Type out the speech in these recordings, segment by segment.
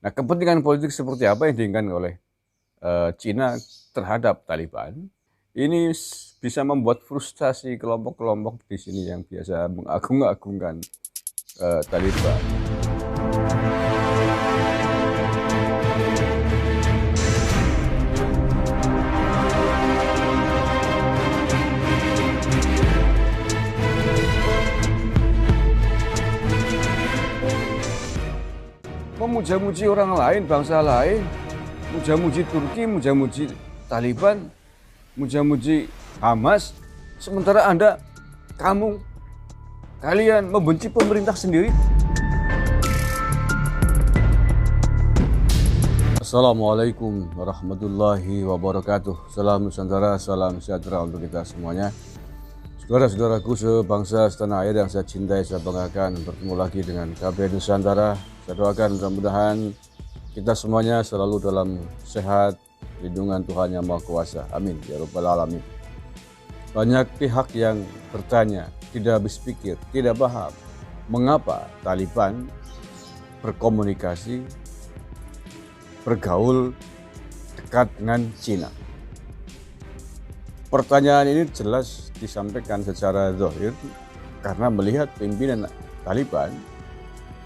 Nah, kepentingan politik seperti apa yang diinginkan oleh Cina terhadap Taliban ini bisa membuat frustasi kelompok-kelompok di sini yang biasa mengagung-agungkan Taliban. Memuja-muji orang lain, bangsa lain, muja-muji Turki, muja-muji Taliban, muja-muji Hamas, sementara kalian membenci pemerintah sendiri. Assalamualaikum warahmatullahi wabarakatuh. Salam Nusantara, salam sejahtera untuk kita semuanya. Saudara-saudaraku sebangsa setanah air yang saya cintai, saya banggakan, bertemu lagi dengan KBR Nusantara. Saya doakan mudah-mudahan kita semuanya selalu dalam sehat, lindungan Tuhan Yang Maha Kuasa. Amin ya Rabbal Alamin. Banyak pihak yang bertanya, tidak habis pikir, tidak paham mengapa Taliban berkomunikasi, bergaul dekat dengan Cina. Pertanyaan ini jelas disampaikan secara zahir karena melihat pimpinan Taliban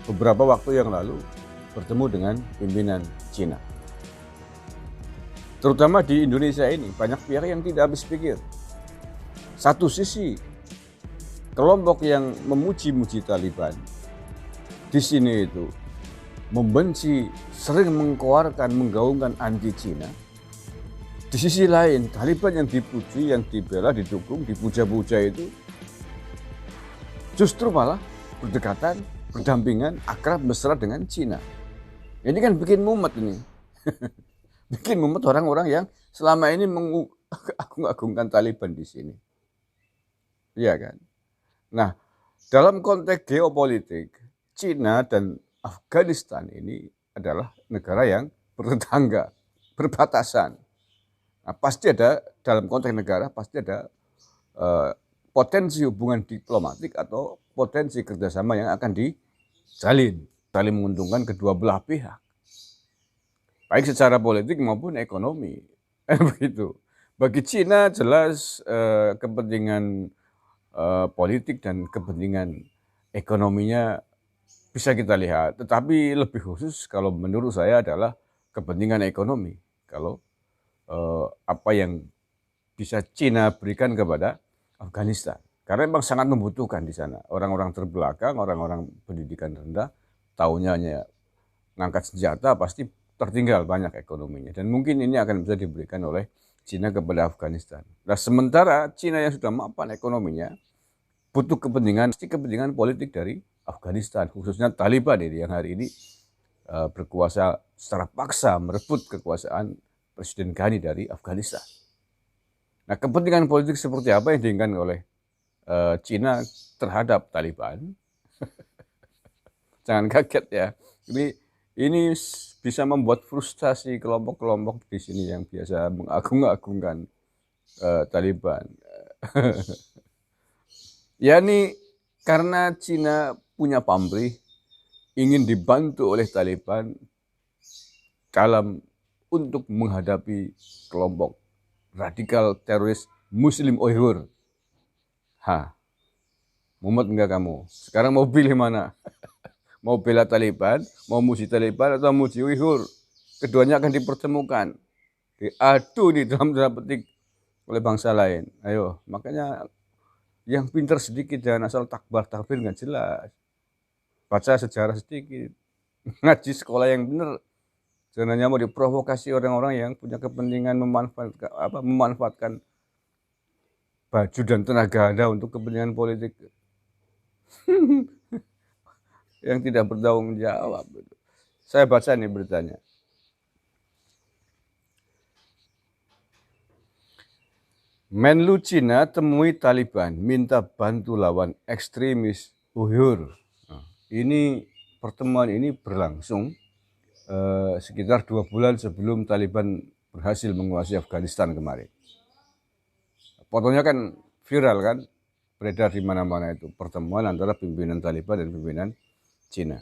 beberapa waktu yang lalu bertemu dengan pimpinan Cina. Terutama di Indonesia ini banyak pihak yang tidak habis pikir. Satu sisi kelompok yang memuji-muji Taliban di sini itu membenci, sering mengkoarkan, menggaungkan anti Cina. Di sisi lain, Taliban yang dipuji, yang dibela, didukung, dipuja-puja itu justru malah berdekatan, berdampingan, akrab, mesra dengan Cina. Ini kan bikin mumet ini. Bikin mumet orang-orang yang selama ini mengagung-agungkan Taliban di sini. Iya kan? Nah, dalam konteks geopolitik, Cina dan Afghanistan ini adalah negara yang bertetangga, berbatasan. Nah, pasti ada dalam konteks negara pasti ada potensi hubungan diplomatik atau potensi kerjasama yang akan dijalin, saling menguntungkan kedua belah pihak, baik secara politik maupun ekonomi. Begitu. Bagi Cina jelas kepentingan politik dan kepentingan ekonominya bisa kita lihat, tetapi lebih khusus kalau menurut saya adalah kepentingan ekonomi. Kalau apa yang bisa Cina berikan kepada Afghanistan. Karena memang sangat membutuhkan di sana. Orang-orang terbelakang, orang-orang pendidikan rendah, taunya hanya ngangkat senjata, pasti tertinggal banyak ekonominya. Dan mungkin ini akan bisa diberikan oleh Cina kepada Afghanistan. Nah, sementara Cina yang sudah mapan ekonominya, butuh kepentingan politik dari Afghanistan, khususnya Taliban ini yang hari ini berkuasa secara paksa merebut kekuasaan Presiden Ghani dari Afghanistan. Nah, kepentingan politik seperti apa yang diinginkan oleh Cina terhadap Taliban? Jangan kaget ya. Ini bisa membuat frustasi kelompok-kelompok di sini yang biasa mengagung-agungkan Taliban. Ya, ini karena Cina punya pamrih, ingin dibantu oleh Taliban untuk menghadapi kelompok radikal teroris Muslim Uighur. Mumet enggak kamu? Sekarang mau pilih mana? Mau bela Taliban, mau muji Taliban atau muji Uighur? Keduanya akan dipertemukan, diadu di dalam tanda petik oleh bangsa lain. Ayo, makanya yang pintar sedikit, jangan asal takbir nggak jelas. Baca sejarah sedikit, ngaji sekolah yang benar. Jangan hanya mau diprovokasi orang-orang yang punya kepentingan memanfaatkan baju dan tenaga Anda untuk kepentingan politik yang tidak bertanggung jawab. Saya baca nih beritanya. Menlu Cina temui Taliban, minta bantu lawan ekstremis Uighur. Nah, ini pertemuan ini berlangsung sekitar 2 bulan sebelum Taliban berhasil menguasai Afghanistan kemarin. Fotonya kan viral kan, beredar di mana-mana itu pertemuan antara pimpinan Taliban dan pimpinan Cina.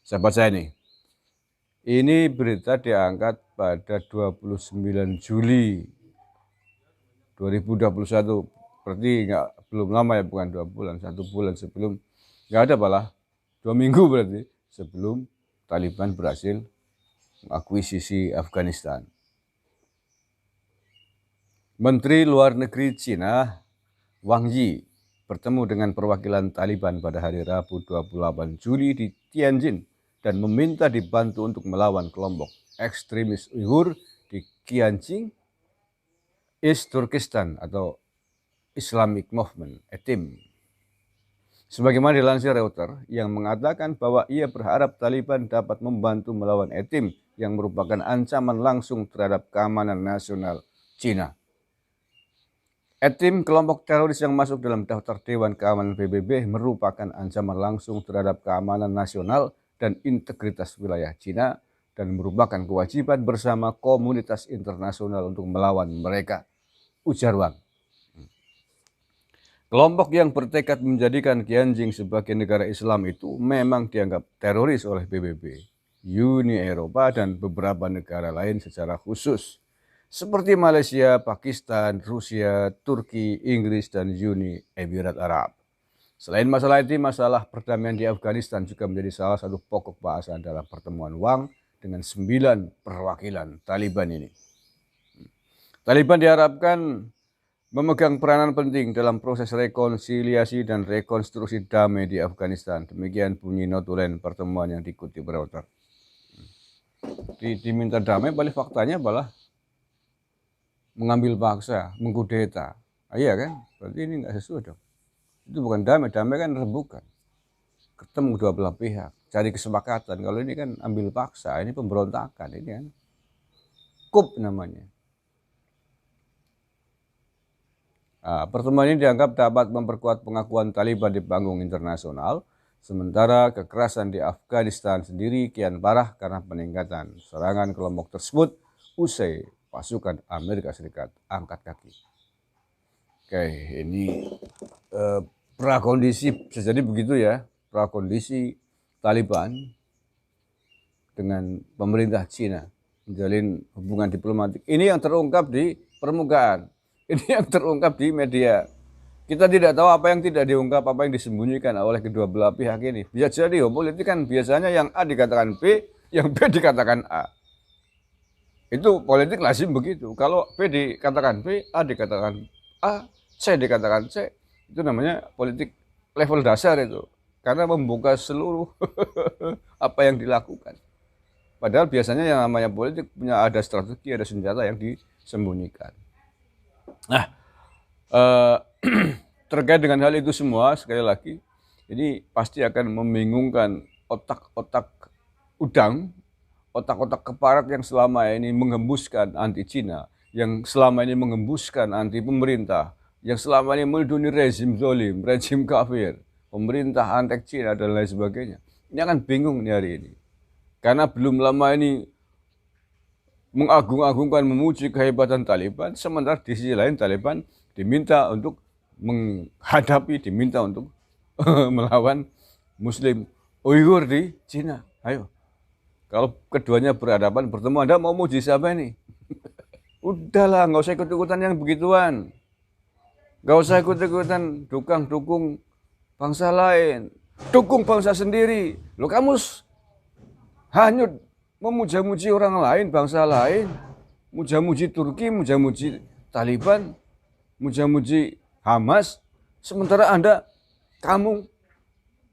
Saya baca ini. Ini berita diangkat pada 29 Juli 2021. Berarti belum lama ya, bukan 2 bulan, 1 bulan sebelum, nggak ada malah 2 minggu berarti sebelum Taliban berhasil mengakuisisi Afghanistan. Menteri Luar Negeri Cina Wang Yi bertemu dengan perwakilan Taliban pada hari Rabu 28 Juli di Tianjin dan meminta dibantu untuk melawan kelompok ekstremis Uighur di Xinjiang, East Turkestan atau Islamic Movement, ETIM. Sebagaimana dilansir Reuters yang mengatakan bahwa ia berharap Taliban dapat membantu melawan ETIM yang merupakan ancaman langsung terhadap keamanan nasional Cina. ETIM, kelompok teroris yang masuk dalam daftar Dewan Keamanan PBB, merupakan ancaman langsung terhadap keamanan nasional dan integritas wilayah Cina dan merupakan kewajiban bersama komunitas internasional untuk melawan mereka, ujar Wang. Kelompok yang bertekad menjadikan Xinjiang sebagai negara Islam itu memang dianggap teroris oleh PBB, Uni Eropa, dan beberapa negara lain secara khusus, seperti Malaysia, Pakistan, Rusia, Turki, Inggris, dan Uni Emirat Arab. Selain masalah itu, masalah perdamaian di Afghanistan juga menjadi salah satu pokok bahasan dalam pertemuan Wang dengan 9 perwakilan Taliban ini. Taliban diharapkan memegang peranan penting dalam proses rekonsiliasi dan rekonstruksi damai di Afghanistan. Demikian bunyi notulen pertemuan yang diikuti Reuters. Diminta damai, balik faktanya malah mengambil paksa, mengkudeta. Iya kan? Berarti ini nggak sesuai dong. Itu bukan damai, damai kan rebukan. Ketemu dua belah pihak, cari kesepakatan. Kalau ini kan ambil paksa, ini pemberontakan, ini kan coup namanya. Pertemuan ini dianggap dapat memperkuat pengakuan Taliban di panggung internasional, sementara kekerasan di Afghanistan sendiri kian parah karena peningkatan serangan kelompok tersebut usai pasukan Amerika Serikat angkat kaki. Oke, ini prakondisi bisa jadi begitu ya, prakondisi Taliban dengan pemerintah Cina menjalin hubungan diplomatik. Ini yang terungkap di permukaan, ini yang terungkap di media. Kita tidak tahu apa yang tidak diungkap, apa yang disembunyikan oleh kedua belah pihak ini. Bisa jadi politik kan biasanya yang A dikatakan B, yang B dikatakan A. Itu politik lazim begitu. Kalau B dikatakan B, A dikatakan A, C dikatakan C. Itu namanya politik level dasar itu. Karena membuka seluruh apa yang dilakukan. Padahal biasanya yang namanya politik punya ada strategi, ada senjata yang disembunyikan. Nah, terkait dengan hal itu semua, sekali lagi, ini pasti akan membingungkan otak-otak udang, otak-otak keparat yang selama ini menghembuskan anti Cina, yang selama ini menghembuskan anti pemerintah, yang selama ini melindungi rezim zolim, rezim kafir, pemerintah antek Cina dan lain sebagainya. Ini akan bingung nih hari ini. Karena belum lama ini mengagung-agungkan, memuji kehebatan Taliban, sementara di sisi lain Taliban diminta untuk menghadapi, diminta untuk melawan Muslim Uighur di Cina. Ayo. Kalau keduanya berhadapan bertemu, Anda mau muji siapa ini? Udahlah, nggak usah ikut-ikutan yang begituan. Nggak usah ikut-ikutan dukung bangsa lain. Dukung bangsa sendiri. Loh, kamu hanyut memuja-muji orang lain, bangsa lain. Muja-muji Turki, muja-muji Taliban, muja-muji Hamas. Sementara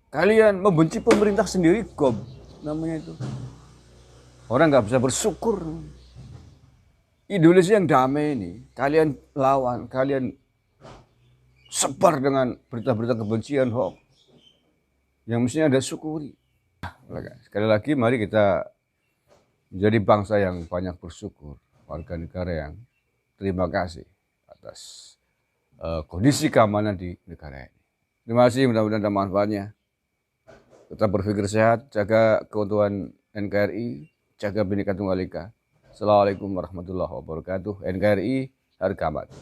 kalian membenci pemerintah sendiri, gob namanya itu. Orang nggak bisa bersyukur. Indonesia yang damai ini, kalian lawan, kalian sebar dengan berita-berita kebencian, hoax, yang mestinya Anda syukuri. Sekali lagi, mari kita menjadi bangsa yang banyak bersyukur, warga negara yang terima kasih atas kondisi keamanan di negara ini. Terima kasih, mudah-mudahan ada manfaatnya. Tetap berpikir sehat, jaga keutuhan NKRI, jaga Bhinneka Tunggal Ika. Assalamualaikum warahmatullahi wabarakatuh. NKRI harga mati.